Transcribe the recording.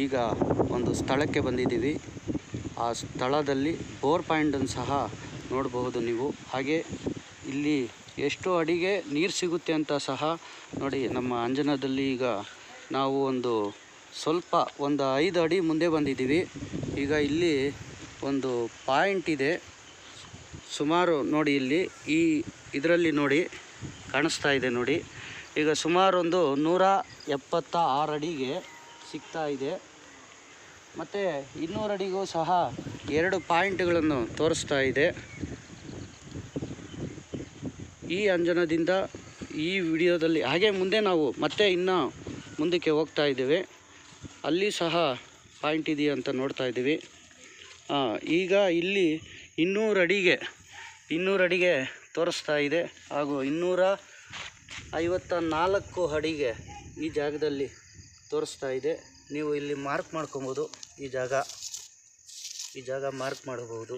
ಈಗ ಒಂದು ಸ್ಥಳಕ್ಕೆ ಬಂದಿದ್ದೀವಿ. ಆ ಸ್ಥಳದಲ್ಲಿ ಬೋರ್ ಪಾಯಿಂಟನ್ನು ಸಹ ನೋಡಬಹುದು ನೀವು. ಹಾಗೆ ಇಲ್ಲಿ ಎಷ್ಟು ಅಡಿಗೆ ನೀರು ಸಿಗುತ್ತೆ ಅಂತ ಸಹ ನೋಡಿ. ನಮ್ಮ ಅಂಜನಾದಲ್ಲಿ ಈಗ ನಾವು ಸ್ವಲ್ಪ 5 ಅಡಿ ಮುಂದೆ ಬಂದಿದ್ದೀವಿ. ಈಗ ಇಲ್ಲಿ ಒಂದು ಪಾಯಿಂಟ್ ಇದೆ ಸುಮಾರು ನೋಡಿ. ಇಲ್ಲಿ ಇದರಲ್ಲಿ ನೋಡಿ ಕಾಣಿಸ್ತಾ ಇದೆ ನೋಡಿ. ಈಗ ಸುಮಾರು 176 ಅಡಿಗೆ ಸಿಗ್ತಾ ಇದೆ. ಮತ್ತು 200 ಅಡಿಗೂ ಸಹ 2 ಪಾಯಿಂಟ್ಗಳನ್ನು ತೋರಿಸ್ತಾ ಇದೆ. ಈ ಅಂಜನದಿಂದ ಈ ವಿಡಿಯೋದಲ್ಲಿ ಹಾಗೆ ಮುಂದೆ ನಾವು ಮತ್ತೆ ಇನ್ನೂ ಮುಂದಕ್ಕೆ ಹೋಗ್ತಾ ಇದ್ದೇವೆ. ಅಲ್ಲಿ ಸಹ ಪಾಯಿಂಟ್ ಇದೆಯಾ ಅಂತ ನೋಡ್ತಾ ಇದ್ದೀವಿ. ಈಗ ಇಲ್ಲಿ 200 ಅಡಿಗೆ ತೋರಿಸ್ತಾ ಇದೆ. ಹಾಗೂ 254 ಅಡಿಗೆ ಈ ಜಾಗದಲ್ಲಿ ತೋರಿಸ್ತಾ ಇದೆ. ನೀವು ಇಲ್ಲಿ ಮಾರ್ಕ್ ಮಾಡ್ಕೊಬೋದು. ಈ ಜಾಗ ಮಾರ್ಕ್ ಮಾಡಬಹುದು.